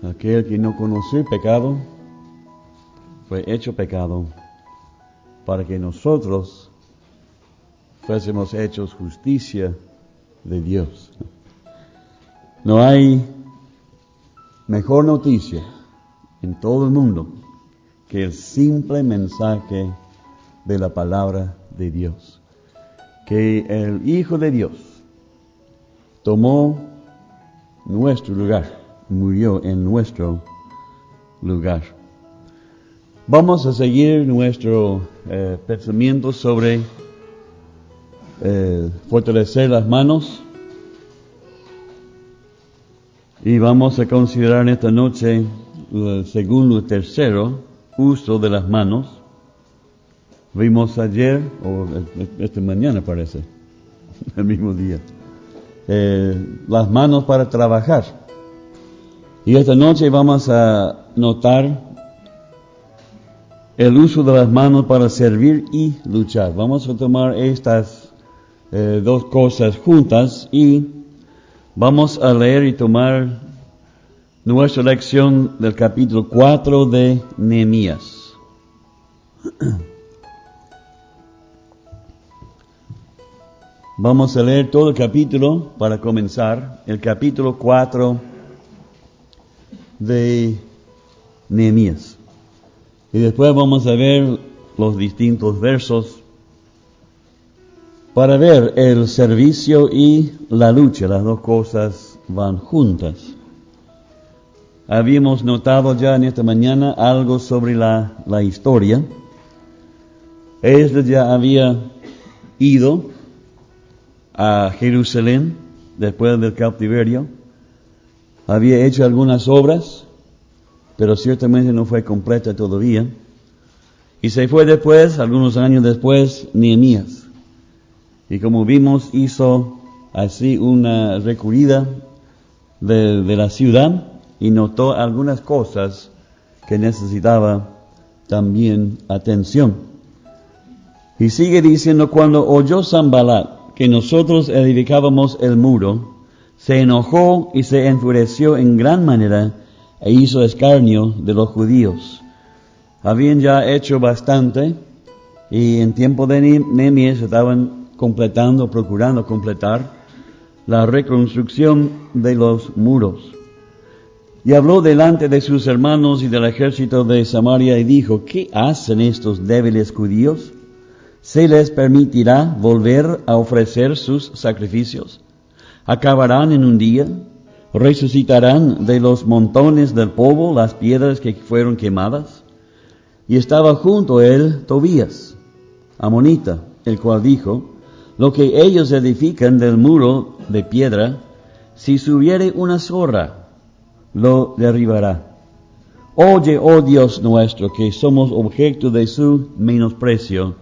Aquel que no conoció pecado, fue hecho pecado, para que nosotros fuésemos hechos justicia de Dios. No hay mejor noticia en todo el mundo que el simple mensaje de la palabra de Dios. Que el Hijo de Dios tomó nuestro lugar, murió en nuestro lugar. Vamos a seguir nuestro pensamiento sobre fortalecer las manos. Y vamos a considerar esta noche el segundo y tercero uso de las manos. Vimos ayer, o esta mañana parece, el mismo día, las manos para trabajar. Y esta noche vamos a notar el uso de las manos para servir y luchar. Vamos a tomar estas dos cosas juntas y vamos a leer y tomar nuestra lección del capítulo 4 de Nehemías. Vamos a leer todo el capítulo para comenzar, el capítulo 4 de Nehemías. Y después vamos a ver los distintos versos para ver el servicio y la lucha. Las dos cosas van juntas. Habíamos notado ya en esta mañana algo sobre la historia. Esdras ya había ido a Jerusalén después del cautiverio. Había hecho algunas obras, pero ciertamente no fue completa todavía. Y se fue después, algunos años después, Nehemías. Y como vimos, hizo así una recorrida de la ciudad y notó algunas cosas que necesitaba también atención. Y sigue diciendo, cuando oyó Sanballat que nosotros edificábamos el muro, se enojó y se enfureció en gran manera e hizo escarnio de los judíos. Habían ya hecho bastante y en tiempo de Nehemías estaban procurando completar la reconstrucción de los muros. Y habló delante de sus hermanos y del ejército de Samaria y dijo, ¿qué hacen estos débiles judíos? ¿Se les permitirá volver a ofrecer sus sacrificios? ¿Acabarán en un día? ¿Resucitarán de los montones del polvo las piedras que fueron quemadas? Y estaba junto a él Tobías, amonita, el cual dijo, lo que ellos edifican del muro de piedra, si subiere una zorra, lo derribará. Oye, oh Dios nuestro, que somos objeto de su menosprecio,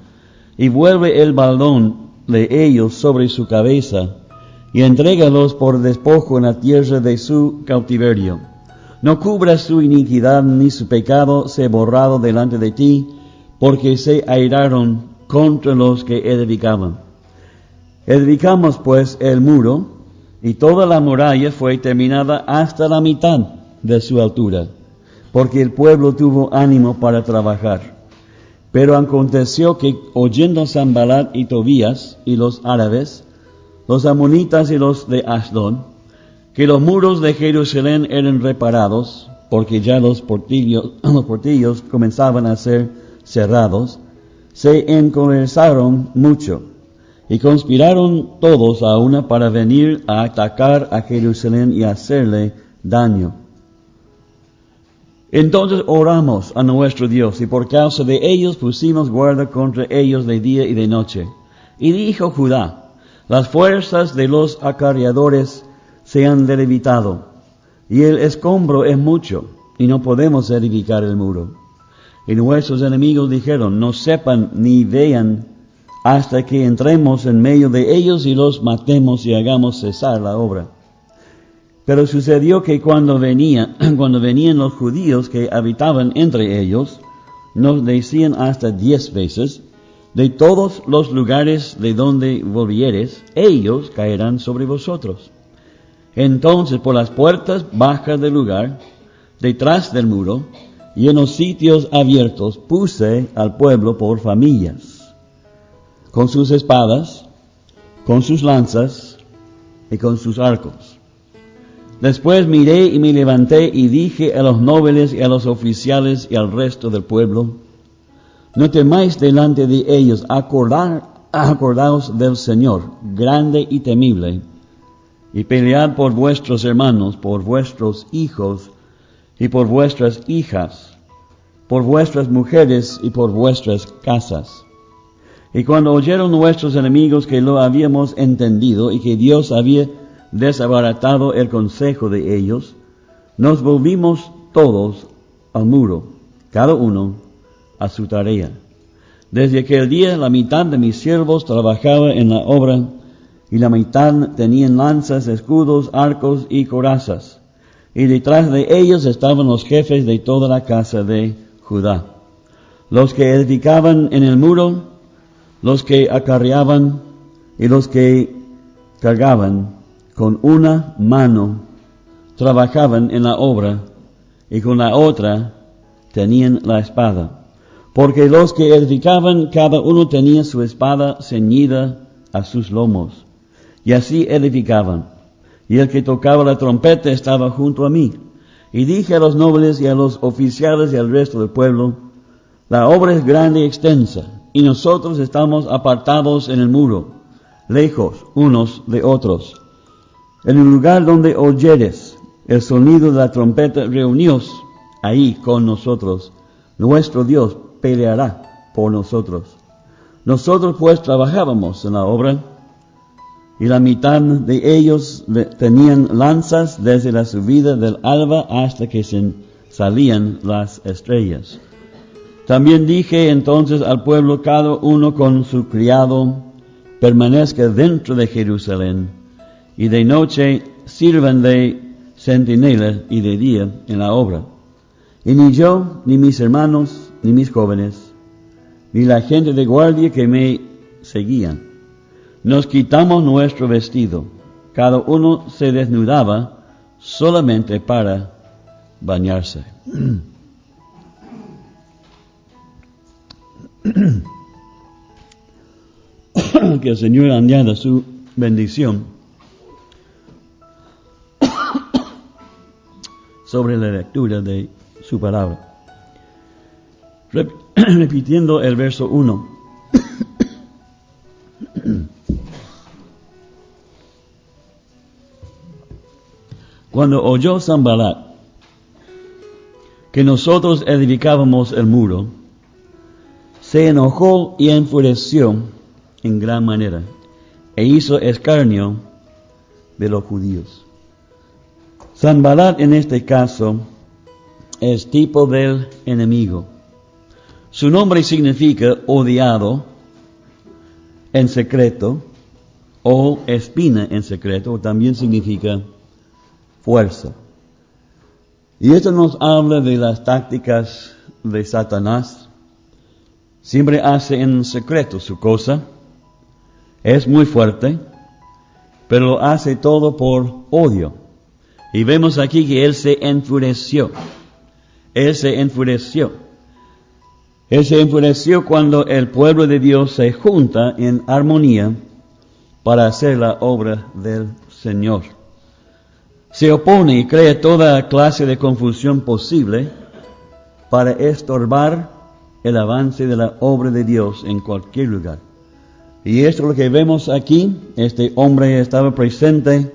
y vuelve el baldón de ellos sobre su cabeza, y entrégalos por despojo en la tierra de su cautiverio. No cubras su iniquidad ni su pecado sea borrado delante de ti, porque se airaron contra los que edificaban. Edificamos pues el muro, y toda la muralla fue terminada hasta la mitad de su altura, porque el pueblo tuvo ánimo para trabajar. Pero aconteció que, oyendo Sanballat y Tobías y los árabes, los amonitas y los de Asdod, que los muros de Jerusalén eran reparados, porque ya los portillos comenzaban a ser cerrados, se encolerizaron mucho, y conspiraron todos a una para venir a atacar a Jerusalén y hacerle daño. Entonces oramos a nuestro Dios, y por causa de ellos pusimos guarda contra ellos de día y de noche. Y dijo Judá, las fuerzas de los acarreadores se han debilitado, y el escombro es mucho, y no podemos edificar el muro. Y nuestros enemigos dijeron, no sepan ni vean hasta que entremos en medio de ellos y los matemos y hagamos cesar la obra. Pero sucedió que cuando venían los judíos que habitaban entre ellos, nos decían hasta 10 veces, de todos los lugares de donde volvieres, ellos caerán sobre vosotros. Entonces por las puertas bajas del lugar, detrás del muro, y en los sitios abiertos puse al pueblo por familias, con sus espadas, con sus lanzas y con sus arcos. Después miré y me levanté y dije a los nobles y a los oficiales y al resto del pueblo: no temáis delante de ellos, acordaos del Señor, grande y temible, y pelead por vuestros hermanos, por vuestros hijos y por vuestras hijas, por vuestras mujeres y por vuestras casas. Y cuando oyeron nuestros enemigos que lo habíamos entendido y que Dios había desbaratado el consejo de ellos, nos volvimos todos al muro, cada uno a su tarea. Desde aquel día la mitad de mis siervos trabajaba en la obra, y la mitad tenían lanzas, escudos, arcos y corazas. Y detrás de ellos estaban los jefes de toda la casa de Judá, los que edificaban en el muro, los que acarreaban y los que cargaban. Con una mano trabajaban en la obra y con la otra tenían la espada. Porque los que edificaban, cada uno tenía su espada ceñida a sus lomos. Y así edificaban. Y el que tocaba la trompeta estaba junto a mí. Y dije a los nobles y a los oficiales y al resto del pueblo: la obra es grande y extensa, y nosotros estamos apartados en el muro, lejos unos de otros. En el lugar donde oyeres el sonido de la trompeta, reuníos ahí con nosotros. Nuestro Dios peleará por nosotros. Nosotros pues trabajábamos en la obra, y la mitad de ellos tenían lanzas desde la subida del alba hasta que salían las estrellas. También dije entonces al pueblo, cada uno con su criado permanezca dentro de Jerusalén, y de noche sirvan de centinela y de día en la obra. Y ni yo, ni mis hermanos, ni mis jóvenes, ni la gente de guardia que me seguían, nos quitamos nuestro vestido. Cada uno se desnudaba solamente para bañarse. Que el Señor añada su bendición sobre la lectura de su palabra. Repitiendo el verso 1. Cuando oyó Sanballat que nosotros edificábamos el muro, se enojó y enfureció en gran manera, e hizo escarnio de los judíos. Sanballat en este caso es tipo del enemigo. Su nombre significa odiado en secreto o espina en secreto, o también significa fuerza. Y esto nos habla de las tácticas de Satanás. Siempre hace en secreto su cosa. Es muy fuerte, pero lo hace todo por odio. Y vemos aquí que él se enfureció. Él se enfureció cuando el pueblo de Dios se junta en armonía para hacer la obra del Señor. Se opone y crea toda clase de confusión posible para estorbar el avance de la obra de Dios en cualquier lugar. Y esto es lo que vemos aquí. Este hombre estaba presente,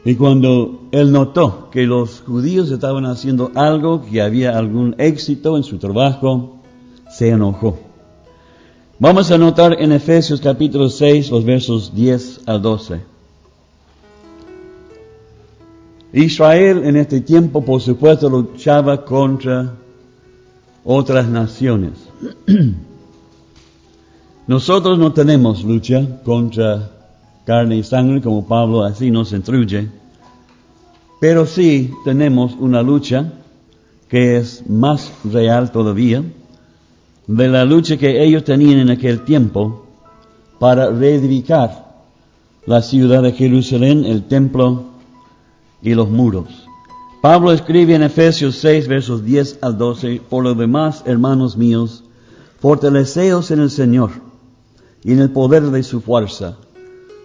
y cuando él notó que los judíos estaban haciendo algo, que había algún éxito en su trabajo, se enojó. Vamos a notar en Efesios capítulo 6, los versos 10 al 12. Israel en este tiempo, por supuesto, luchaba contra otras naciones. Nosotros no tenemos lucha contra carne y sangre, como Pablo así nos instruye, pero sí tenemos una lucha que es más real todavía, de la lucha que ellos tenían en aquel tiempo para reedificar la ciudad de Jerusalén, el templo y los muros. Pablo escribe en Efesios 6, versos 10 al 12, por lo demás, hermanos míos, fortaleceos en el Señor y en el poder de su fuerza.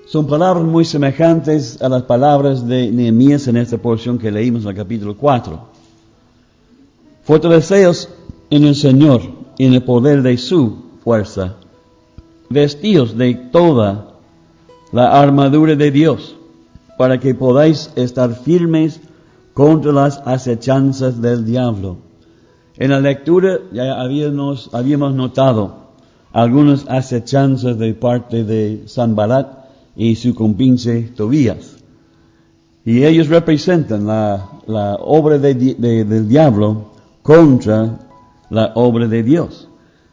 Son palabras muy semejantes a las palabras de Nehemías en esta porción que leímos en el capítulo 4. Fortaleceos en el Señor y en el poder de su fuerza. Vestíos de toda la armadura de Dios, para que podáis estar firmes contra las acechanzas del diablo. En la lectura ya habíamos notado algunas acechanzas de parte de Sanballat y su compinche Tobías. Y ellos representan la obra del diablo contra la obra de Dios.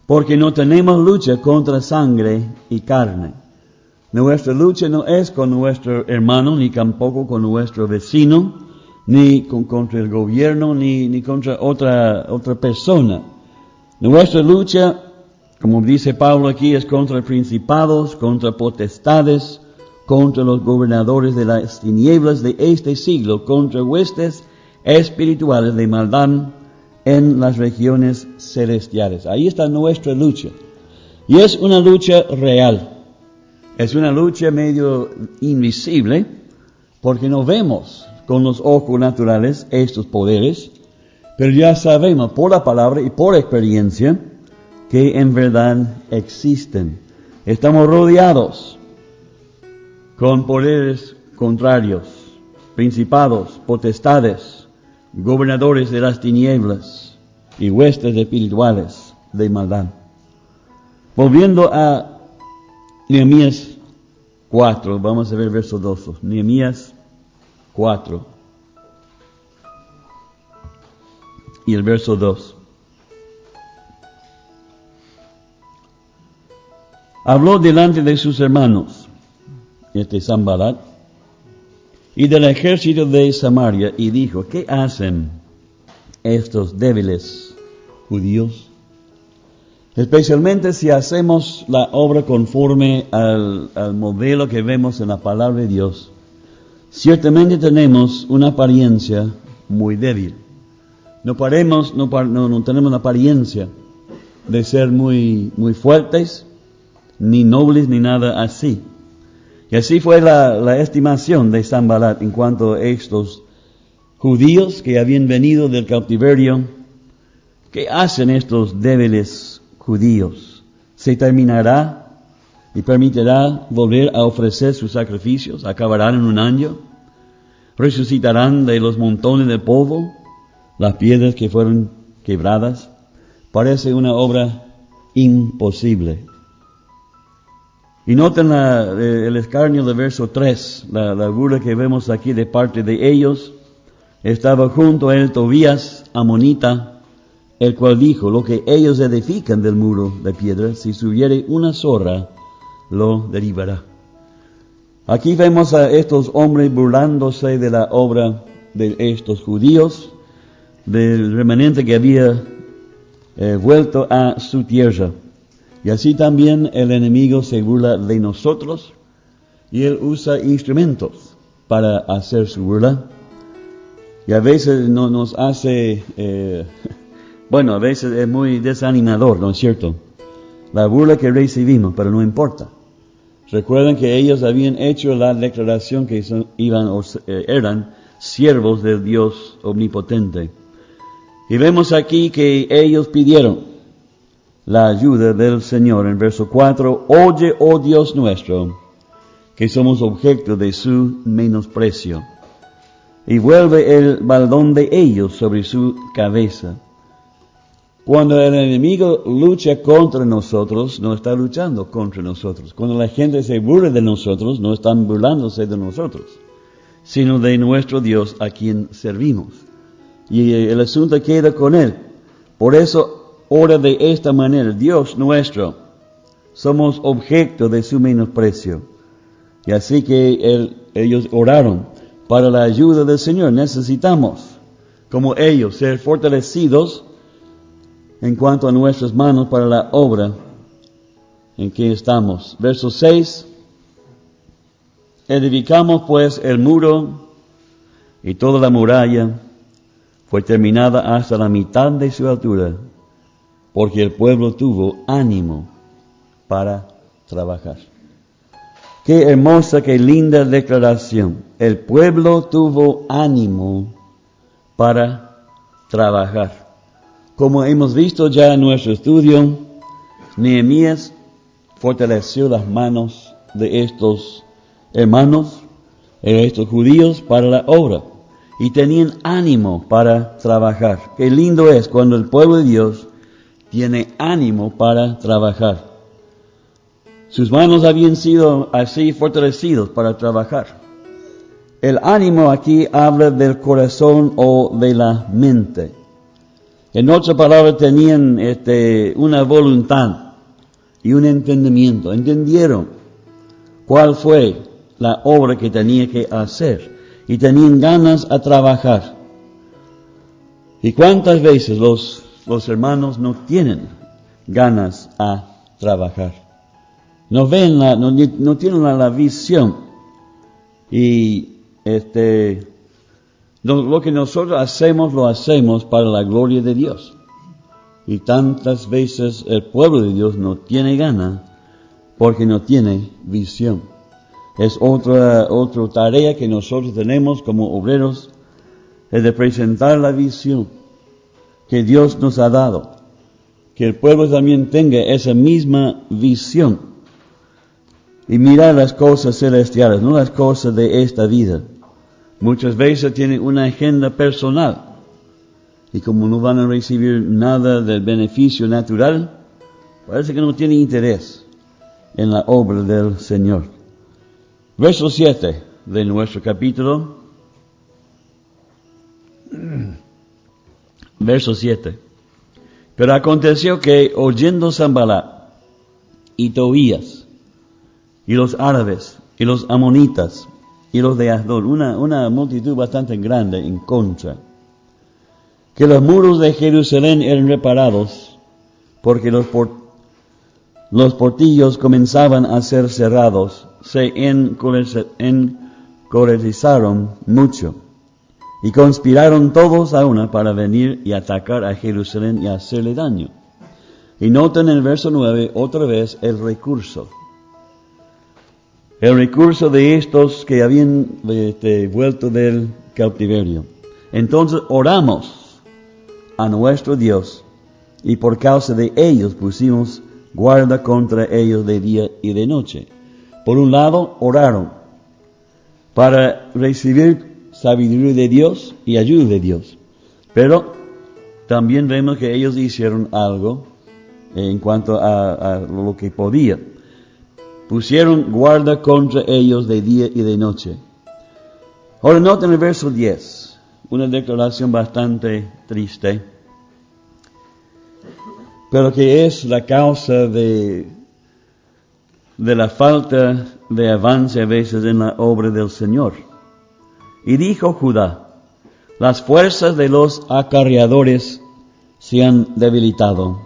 Porque no tenemos lucha contra sangre y carne. Nuestra lucha no es con nuestro hermano, ni tampoco con nuestro vecino, ni contra el gobierno, ni contra otra persona. Nuestra lucha, como dice Pablo aquí, es contra principados, contra potestades, contra los gobernadores de las tinieblas de este siglo, contra huestes espirituales de maldad en las regiones celestiales. Ahí está nuestra lucha. Y es una lucha real. Es una lucha medio invisible, porque no vemos con los ojos naturales estos poderes, pero ya sabemos por la palabra y por experiencia que en verdad existen. Estamos rodeados con poderes contrarios, principados, potestades, gobernadores de las tinieblas y huestes espirituales de maldad. Volviendo a Nehemías 4, vamos a ver verso 2. Nehemías 4 y el verso 2. Habló delante de sus hermanos, Sanballat, y del ejército de Samaria, y dijo: ¿qué hacen estos débiles judíos? Especialmente si hacemos la obra conforme al modelo que vemos en la palabra de Dios, ciertamente tenemos una apariencia muy débil. No tenemos la apariencia de ser muy fuertes, ni nobles, ni nada así. Y así fue la estimación de Sanballat en cuanto a estos judíos que habían venido del cautiverio. ¿Qué hacen estos débiles judíos? ¿Se terminará y permitirá volver a ofrecer sus sacrificios? ¿Acabarán en un año? ¿Resucitarán de los montones de polvo las piedras que fueron quebradas? Parece una obra imposible. Y noten el escarnio del verso 3, la burla que vemos aquí de parte de ellos. Estaba junto a él Tobías, amonita, el cual dijo: lo que ellos edifican del muro de piedra, si subiere una zorra, lo derribará. Aquí vemos a estos hombres burlándose de la obra de estos judíos, del remanente que había vuelto a su tierra. Y así también el enemigo se burla de nosotros, y él usa instrumentos para hacer su burla. Y a veces no nos hace, a veces es muy desanimador, ¿no es cierto? La burla que recibimos, pero no importa. Recuerden que ellos habían hecho la declaración que eran siervos del Dios omnipotente. Y vemos aquí que ellos pidieron la ayuda del Señor. En verso 4, oye, oh Dios nuestro, que somos objeto de su menosprecio, y vuelve el baldón de ellos sobre su cabeza. Cuando el enemigo lucha contra nosotros, no está luchando contra nosotros. Cuando la gente se burla de nosotros, no están burlándose de nosotros, sino de nuestro Dios a quien servimos. Y el asunto queda con él. Por eso ora de esta manera: Dios nuestro, somos objeto de su menosprecio. Y así que ellos oraron para la ayuda del Señor. Necesitamos, como ellos, ser fortalecidos en cuanto a nuestras manos para la obra en que estamos. Verso 6. Edificamos pues el muro y toda la muralla, fue terminada hasta la mitad de su altura, porque el pueblo tuvo ánimo para trabajar. Qué hermosa, qué linda declaración. El pueblo tuvo ánimo para trabajar. Como hemos visto ya en nuestro estudio, Nehemías fortaleció las manos de estos hermanos, de estos judíos, para la obra. Y tenían ánimo para trabajar. Qué lindo es cuando el pueblo de Dios tiene ánimo para trabajar. Sus manos habían sido así fortalecidos para trabajar. El ánimo aquí habla del corazón o de la mente. En otras palabras, tenían una voluntad y un entendimiento. Entendieron cuál fue la obra que tenía que hacer y tenían ganas a trabajar. ¿Y cuántas veces los hermanos no tienen ganas a trabajar? No ven no tienen la visión. Y lo que nosotros hacemos, lo hacemos para la gloria de Dios. Y tantas veces el pueblo de Dios no tiene ganas porque no tiene visión. Es otra tarea que nosotros tenemos como obreros, es de presentar la visión que Dios nos ha dado. Que el pueblo también tenga esa misma visión. Y mirar las cosas celestiales, no las cosas de esta vida. Muchas veces tienen una agenda personal. Y como no van a recibir nada del beneficio natural, parece que no tienen interés en la obra del Señor. Verso 7 de nuestro capítulo. Verso 7. Pero aconteció que, oyendo Sanballat y Tobías, y los árabes, y los amonitas, y los de Asdod, una multitud bastante grande en contra, que los muros de Jerusalén eran reparados, porque los portillos comenzaban a ser cerrados, se encolerizaron mucho, y conspiraron todos a una para venir y atacar a Jerusalén y hacerle daño. Y noten en el verso 9 otra vez el recurso. El recurso de estos que habían vuelto del cautiverio. Entonces oramos a nuestro Dios y por causa de ellos pusimos guarda contra ellos de día y de noche. Por un lado, oraron para recibir sabiduría de Dios y ayuda de Dios. Pero también vemos que ellos hicieron algo en cuanto a lo que podían. Pusieron guarda contra ellos de día y de noche. Ahora noten el verso 10, una declaración bastante triste, pero que es la causa de la falta de avance a veces en la obra del Señor. Y dijo Judá, las fuerzas de los acarreadores se han debilitado,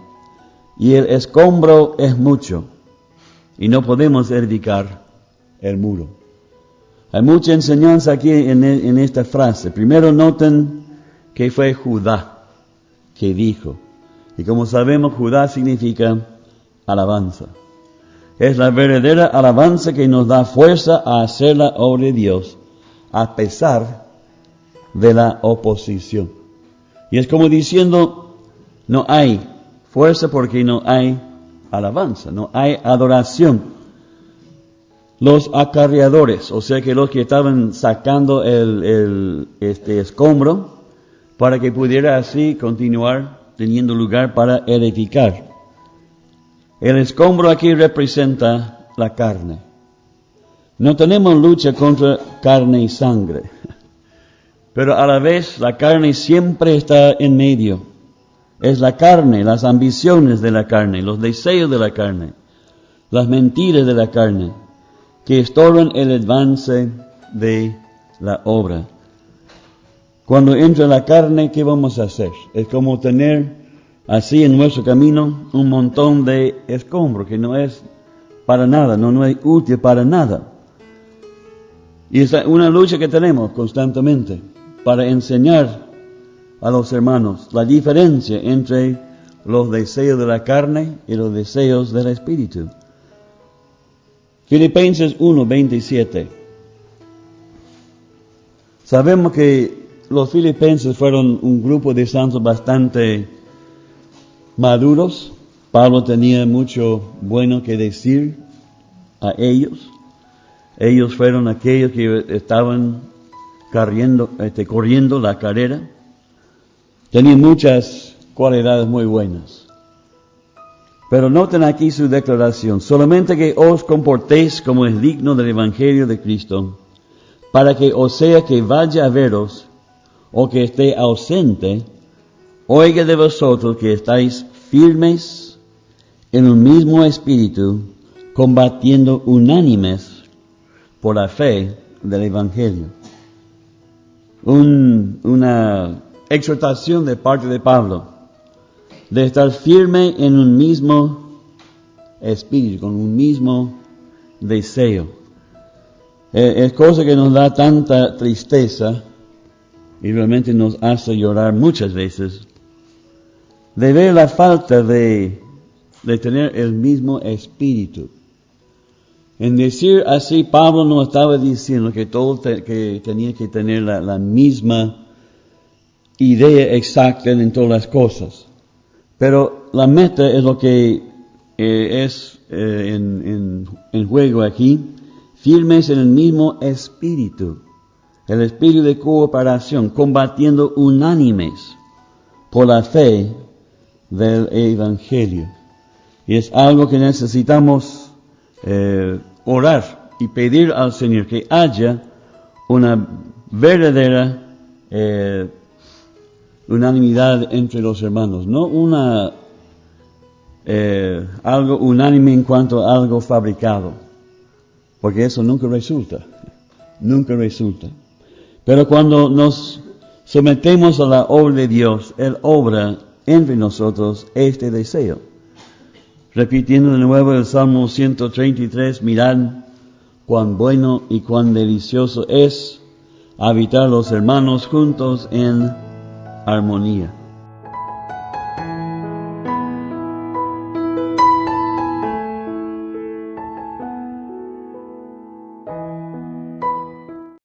y el escombro es mucho, y no podemos edificar el muro. Hay mucha enseñanza aquí en esta frase. Primero noten que fue Judá que dijo. Y como sabemos, Judá significa alabanza. Es la verdadera alabanza que nos da fuerza a hacer la obra de Dios, a pesar de la oposición. Y es como diciendo, no hay fuerza porque no hay alabanza, no hay adoración. Los acarreadores, o sea que los que estaban sacando este escombro para que pudiera así continuar teniendo lugar para edificar. El escombro aquí representa la carne. No tenemos lucha contra carne y sangre, pero a la vez la carne siempre está en medio. Es la carne, las ambiciones de la carne, los deseos de la carne, las mentiras de la carne, que estorban el avance de la obra. Cuando entra la carne, ¿qué vamos a hacer? Es como tener así en nuestro camino un montón de escombro que no es para nada, no es útil para nada. Y es una lucha que tenemos constantemente para enseñar a los hermanos la diferencia entre los deseos de la carne y los deseos del Espíritu. Filipenses 1:27. Sabemos que los filipenses fueron un grupo de santos bastante maduros. Pablo tenía mucho bueno que decir a ellos. Ellos fueron aquellos que estaban corriendo la carrera. Tenían muchas cualidades muy buenas. Pero noten aquí su declaración: solamente que os comportéis como es digno del Evangelio de Cristo, para que o sea que vaya a veros o que esté ausente, oiga de vosotros que estáis firmes en un mismo espíritu, combatiendo unánimes por la fe del Evangelio. Una exhortación de parte de Pablo de estar firme en un mismo espíritu, con un mismo deseo. Es cosa que nos da tanta tristeza y realmente nos hace llorar muchas veces, de ver la falta de tener el mismo espíritu. En decir así, Pablo no estaba diciendo que todos que tenía que tener la misma idea exacta en todas las cosas. Pero la meta es lo que es en juego aquí: firmes en el mismo espíritu, el espíritu de cooperación, combatiendo unánimes por la fe del Evangelio. Y es algo que necesitamos orar y pedir al Señor, que haya una verdadera unanimidad entre los hermanos, no algo unánime en cuanto a algo fabricado, porque eso nunca resulta. Pero cuando nos sometemos a la obra de Dios, Él obra entre nosotros este deseo. Repitiendo de nuevo el Salmo 133, mirad cuán bueno y cuán delicioso es habitar los hermanos juntos en armonía.